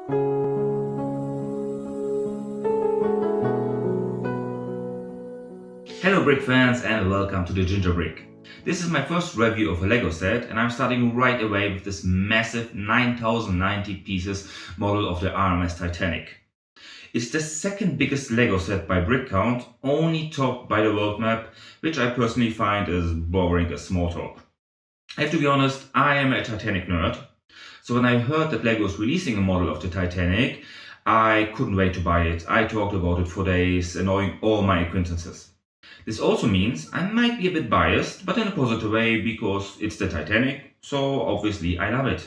Hello brick fans and welcome to the Ginger Brick. This is my first review of a Lego set and I'm starting right away with this massive 9090 pieces model of the RMS Titanic. It's the second biggest Lego set by brick count, only topped by the world map, which I personally find is boring as small talk. I have to be honest, I am a Titanic nerd, so when I heard that Lego is releasing a model of the Titanic, I couldn't wait to buy it. I talked about it for days, annoying all my acquaintances. This also means I might be a bit biased, but in a positive way because it's the Titanic, so obviously I love it.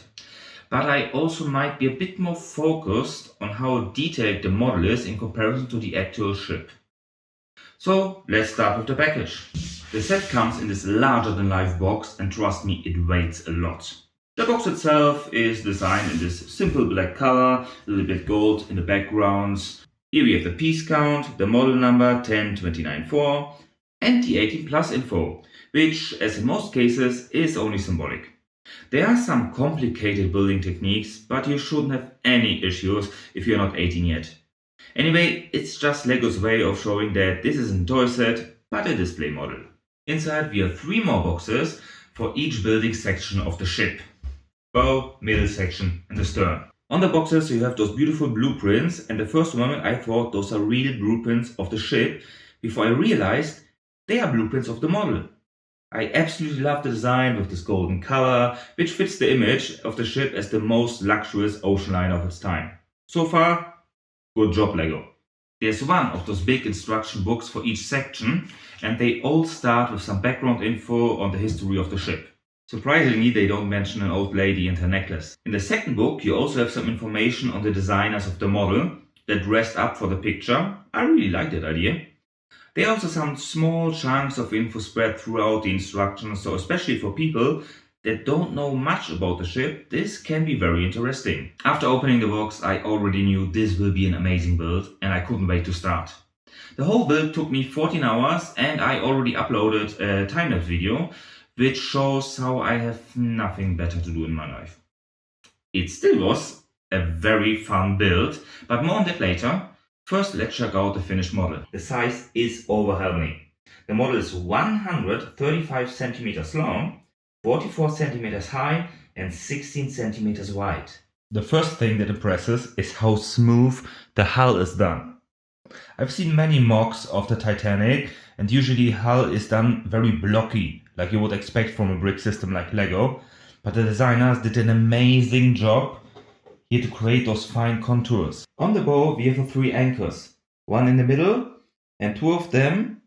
But I also might be a bit more focused on how detailed the model is in comparison to the actual ship. So let's start with the package. The set comes in this larger than life box and trust me, it weighs a lot. The box itself is designed in this simple black color, a little bit gold in the backgrounds. Here we have the piece count, the model number 10294 and the 18 plus info, which as in most cases is only symbolic. There are some complicated building techniques, but you shouldn't have any issues if you're not 18 yet. Anyway, it's just Lego's way of showing that this isn't a toy set, but a display model. Inside we have 3 more boxes for each building section of the ship. Bow, middle section and the stern. On the boxes you have those beautiful blueprints, and the first moment I thought those are real blueprints of the ship before I realized they are blueprints of the model. I absolutely love the design with this golden color, which fits the image of the ship as the most luxurious ocean liner of its time. So far, good job Lego. There's one of those big instruction books for each section, and they all start with some background info on the history of the ship. Surprisingly, they don't mention an old lady and her necklace. In the second book, you also have some information on the designers of the model that dressed up for the picture. I really like that idea. There are also some small chunks of info spread throughout the instructions, so especially for people that don't know much about the ship, this can be very interesting. After opening the box, I already knew this will be an amazing build and I couldn't wait to start. The whole build took me 14 hours and I already uploaded a time-lapse video, which shows how I have nothing better to do in my life. It still was a very fun build, but more on that later. First, let's check out the finished model. The size is overwhelming. The model is 135 centimeters long, 44 centimeters high and 16 centimeters wide. The first thing that impresses is how smooth the hull is done. I've seen many mocks of the Titanic and usually hull is done very blocky, like you would expect from a brick system like Lego, but the designers did an amazing job here to create those fine contours. On the bow we have 3 anchors, one in the middle and 2 of them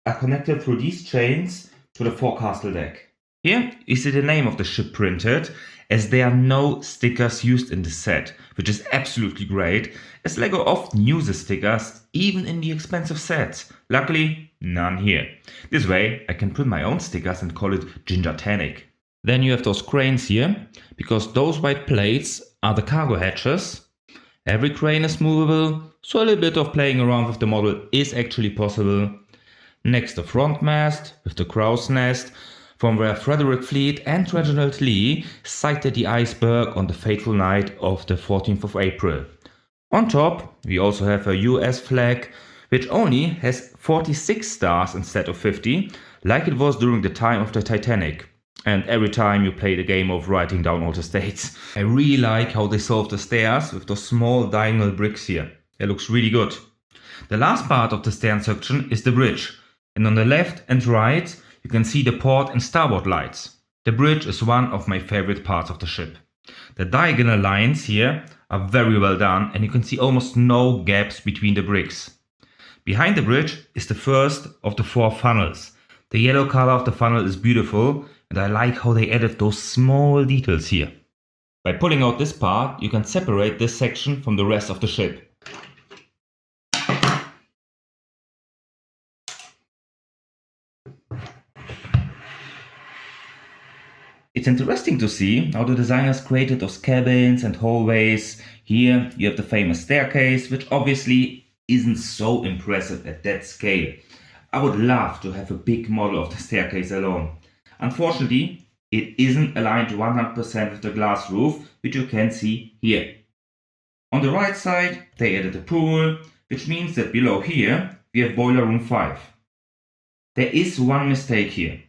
are connected through these chains to the forecastle deck. Here you see the name of the ship printed, as there are no stickers used in this set, which is absolutely great, as Lego often uses stickers even in the expensive sets. Luckily, none here. This way I can print my own stickers and call it Gingertanic. Then you have those cranes here, because those white plates are the cargo hatches. Every crane is movable, so a little bit of playing around with the model is actually possible. Next, the front mast with the crow's nest, from where Frederick Fleet and Reginald Lee sighted the iceberg on the fateful night of the 14th of April. On top, we also have a US flag, which only has 46 stars instead of 50, like it was during the time of the Titanic. And every time you play the game of writing down all the states. I really like how they solved the stairs with those small diagonal bricks here. It looks really good. The last part of the stern section is the bridge. And on the left and right, you can see the port and starboard lights. The bridge is one of my favorite parts of the ship. The diagonal lines here are very well done and you can see almost no gaps between the bricks. Behind the bridge is the first of the 4 funnels. The yellow color of the funnel is beautiful and I like how they added those small details here. By pulling out this part, you can separate this section from the rest of the ship. It's interesting to see how the designers created those cabins and hallways. Here you have the famous staircase, which obviously isn't so impressive at that scale. I would love to have a big model of the staircase alone. Unfortunately, it isn't aligned 100% with the glass roof, which you can see here. On the right side, they added a pool, which means that below here, we have boiler room 5. There is one mistake here.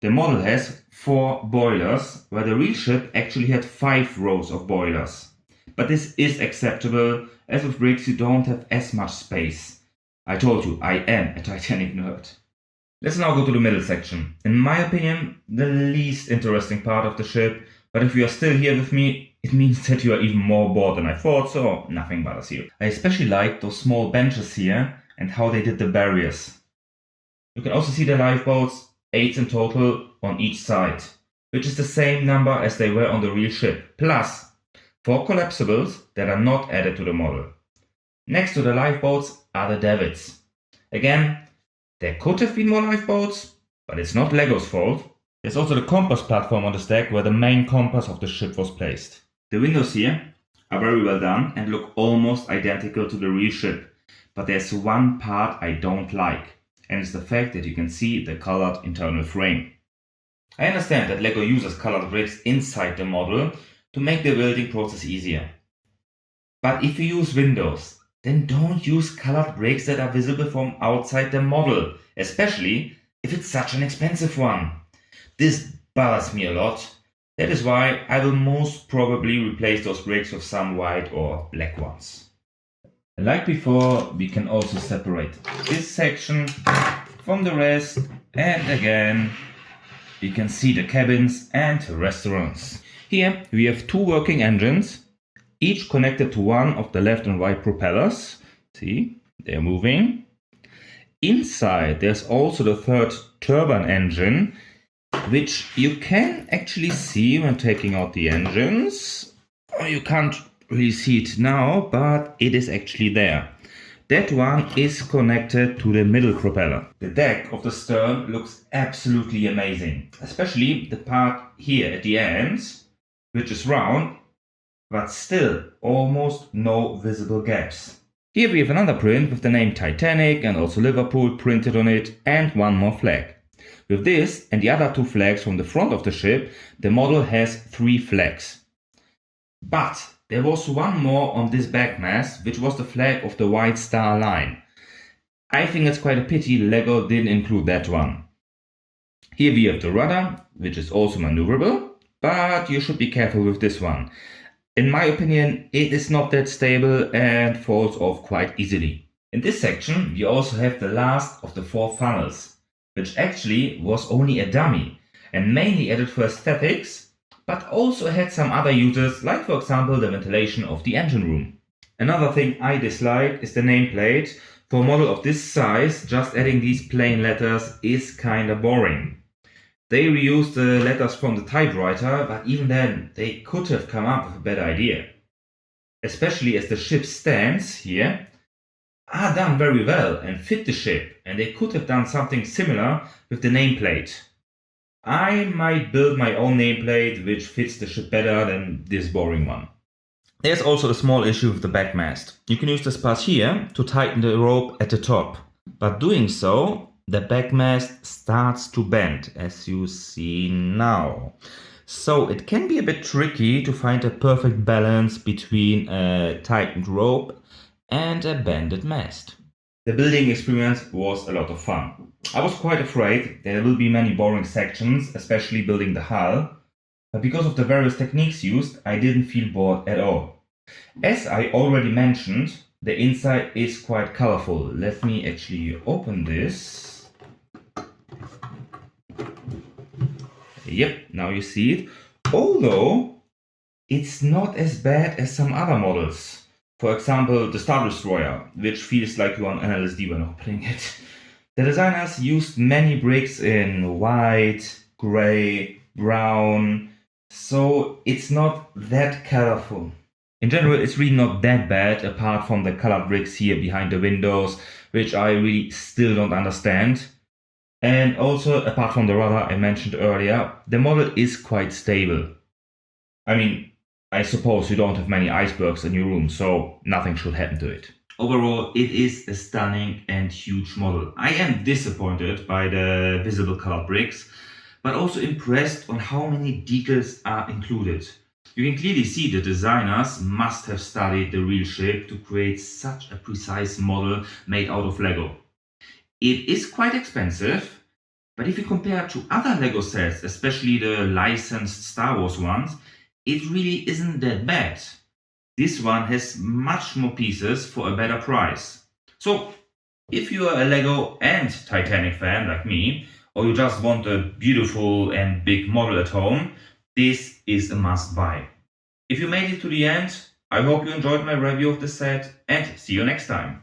The model has 4 boilers, where the real ship actually had 5 rows of boilers. But this is acceptable, as with bricks you don't have as much space. I told you, I am a Titanic nerd. Let's now go to the middle section. In my opinion, the least interesting part of the ship, but if you are still here with me, it means that you are even more bored than I thought, so nothing bothers you. I especially like those small benches here and how they did the barriers. You can also see the lifeboats, 8 in total on each side, which is the same number as they were on the real ship, plus 4 collapsibles that are not added to the model. Next to the lifeboats are the davits. Again, there could have been more lifeboats, but it's not Lego's fault. There's also the compass platform on this deck where the main compass of the ship was placed. The windows here are very well done and look almost identical to the real ship, but there's one part I don't like, and it's the fact that you can see the colored internal frame. I understand that Lego uses colored bricks inside the model to make the building process easier. But if you use windows, then don't use colored bricks that are visible from outside the model, especially if it's such an expensive one. This bothers me a lot. That is why I will most probably replace those bricks with some white or black ones. Like before, we can also separate this section from the rest, and again we can see the cabins and restaurants. Here we have 2 working engines, each connected to one of the left and right propellers. See, they're moving. Inside there's also the 3rd turbine engine, which you can actually see when taking out the engines. You can't really see it now, but it is actually there. That one is connected to the middle propeller. The deck of the stern looks absolutely amazing, especially the part here at the ends, which is round, but still almost no visible gaps. Here we have another print with the name Titanic and also Liverpool printed on it, and one more flag. With this and the other 2 flags from the front of the ship, the model has 3 flags. But there was one more on this back mast, which was the flag of the White Star Line. I think it's quite a pity Lego didn't include that one. Here we have the rudder, which is also maneuverable, but you should be careful with this one. In my opinion, it is not that stable and falls off quite easily. In this section, we also have the last of the 4 funnels, which actually was only a dummy and mainly added for aesthetics, but also had some other uses, like for example the ventilation of the engine room. Another thing I dislike is the nameplate. For a model of this size, just adding these plain letters is kinda boring. They reused the letters from the typewriter, but even then, they could have come up with a better idea. Especially as the ship stands here are done very well and fit the ship, and they could have done something similar with the nameplate. I might build my own nameplate which fits the ship better than this boring one. There's also a small issue with the backmast. You can use this part here to tighten the rope at the top, but doing so, the backmast starts to bend, as you see now. So it can be a bit tricky to find a perfect balance between a tightened rope and a bended mast. The building experience was a lot of fun. I was quite afraid there will be many boring sections, especially building the hull, but because of the various techniques used, I didn't feel bored at all. As I already mentioned, the inside is quite colorful. Let me actually open this. Yep, now you see it. Although it's not as bad as some other models. For example, the Star Destroyer, which feels like you're on NLSD when opening it. The designers used many bricks in white, grey, brown, so it's not that colorful. In general, it's really not that bad, apart from the colored bricks here behind the windows, which I really still don't understand. And also, apart from the rudder I mentioned earlier, the model is quite stable. I mean, I suppose you don't have many icebergs in your room, so nothing should happen to it. Overall, it is a stunning and huge model. I am disappointed by the visible colored bricks, but also impressed on how many details are included. You can clearly see the designers must have studied the real ship to create such a precise model made out of Lego. It is quite expensive, but if you compare it to other Lego sets, especially the licensed Star Wars ones, it really isn't that bad. This one has much more pieces for a better price. So, if you are a Lego and Titanic fan like me, or you just want a beautiful and big model at home, this is a must buy. If you made it to the end, I hope you enjoyed my review of the set and see you next time.